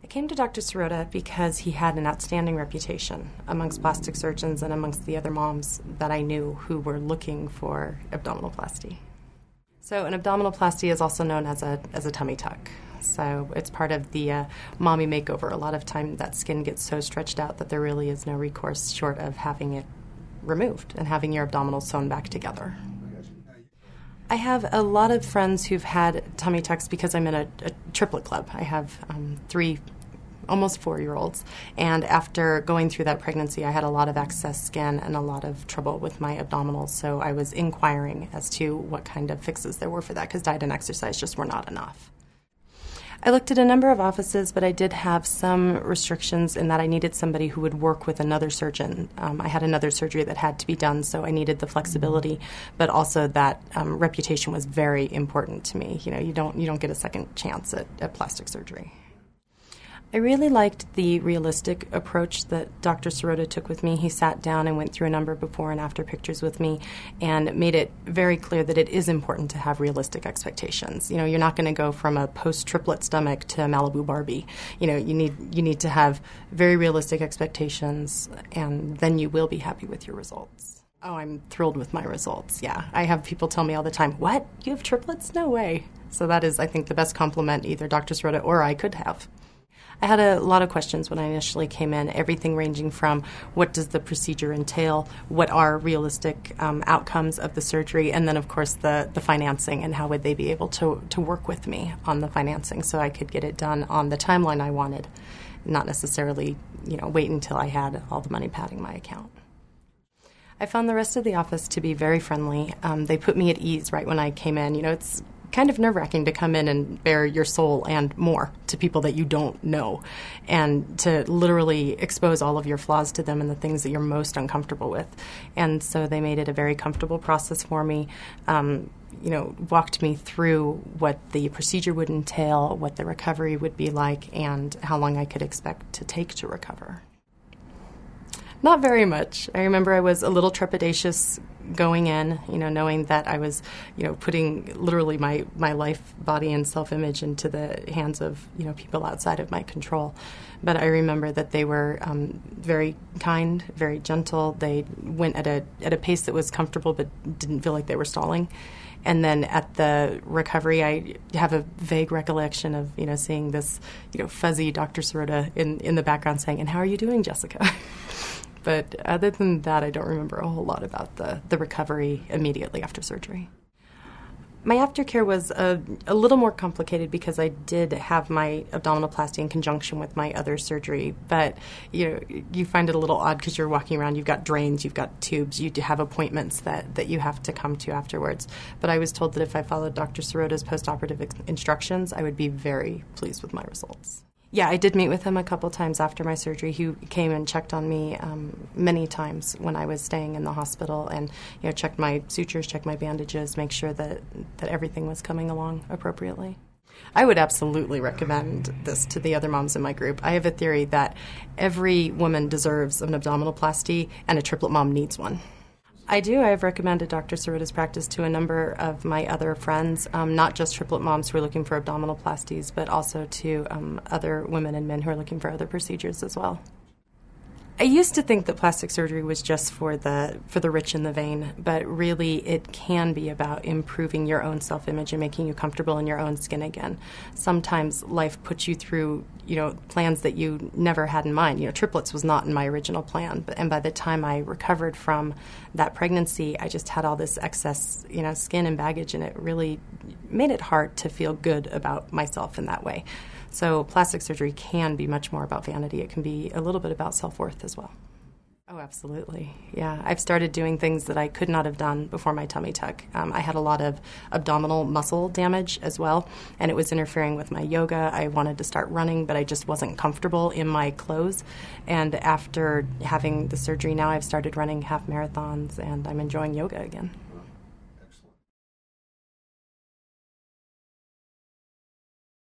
I came to Dr. Sirota because he had an outstanding reputation amongst plastic surgeons and amongst the other moms that I knew who were looking for abdominoplasty. So an abdominoplasty is also known as a tummy tuck. So it's part of the mommy makeover. A lot of time that skin gets so stretched out that there really is no recourse short of having it removed and having your abdominals sewn back together. I have a lot of friends who've had tummy tucks because I'm in a triplet club. I have three almost 4-year-olds, and after going through that pregnancy I had a lot of excess skin and a lot of trouble with my abdominals, so I was inquiring as to what kind of fixes there were for that because diet and exercise just were not enough. I looked at a number of offices, but I did have some restrictions in that I needed somebody who would work with another surgeon. I had another surgery that had to be done, so I needed the flexibility, but also that reputation was very important to me. You know, you don't get a second chance at plastic surgery. I really liked the realistic approach that Dr. Sirota took with me. He sat down and went through a number of before and after pictures with me and made it very clear that it is important to have realistic expectations. You know, you're not going to go from a post-triplet stomach to Malibu Barbie. You know, you need to have very realistic expectations, and then you will be happy with your results. Oh, I'm thrilled with my results, yeah. I have people tell me all the time, "What? You have triplets? No way." So that is, I think, the best compliment either Dr. Sirota or I could have. I had a lot of questions when I initially came in, everything ranging from what does the procedure entail, what are realistic outcomes of the surgery, and then, of course, the financing and how would they be able to work with me on the financing so I could get it done on the timeline I wanted, not necessarily, wait until I had all the money padding my account. I found the rest of the office to be very friendly. They put me at ease right when I came in. It's kind of nerve-wracking to come in and bare your soul and more to people that you don't know, and to literally expose all of your flaws to them and the things that you're most uncomfortable with. And so they made it a very comfortable process for me, walked me through what the procedure would entail, what the recovery would be like, and how long I could expect to take to recover. Not very much. I remember I was a little trepidatious going in, knowing that I was, putting literally my life, body, and self-image into the hands of, people outside of my control. But I remember that they were very kind, very gentle. They went at a pace that was comfortable but didn't feel like they were stalling. And then at the recovery, I have a vague recollection of, seeing this, fuzzy Dr. Sirota in the background saying, "And how are you doing, Jessica?" But other than that, I don't remember a whole lot about the recovery immediately after surgery. My aftercare was a little more complicated because I did have my abdominoplasty in conjunction with my other surgery. But you find it a little odd because you're walking around, you've got drains, you've got tubes, you have appointments that you have to come to afterwards. But I was told that if I followed Dr. Sirota's postoperative instructions, I would be very pleased with my results. Yeah, I did meet with him a couple times after my surgery. He came and checked on me many times when I was staying in the hospital, and checked my sutures, checked my bandages, make sure that everything was coming along appropriately. I would absolutely recommend this to the other moms in my group. I have a theory that every woman deserves an abdominoplasty, and a triplet mom needs one. I do. I've recommended Dr. Sirota's practice to a number of my other friends, not just triplet moms who are looking for abdominoplasties, but also to other women and men who are looking for other procedures as well. I used to think that plastic surgery was just for the rich and the vain, but really it can be about improving your own self-image and making you comfortable in your own skin again. Sometimes life puts you through, plans that you never had in mind. Triplets was not in my original plan, and by the time I recovered from that pregnancy, I just had all this excess, skin and baggage, and it really made it hard to feel good about myself in that way. So plastic surgery can be much more about vanity. It can be a little bit about self-worth as well. Oh, absolutely. Yeah, I've started doing things that I could not have done before my tummy tuck. I had a lot of abdominal muscle damage as well, and it was interfering with my yoga. I wanted to start running, but I just wasn't comfortable in my clothes. And after having the surgery now, I've started running half marathons, and I'm enjoying yoga again.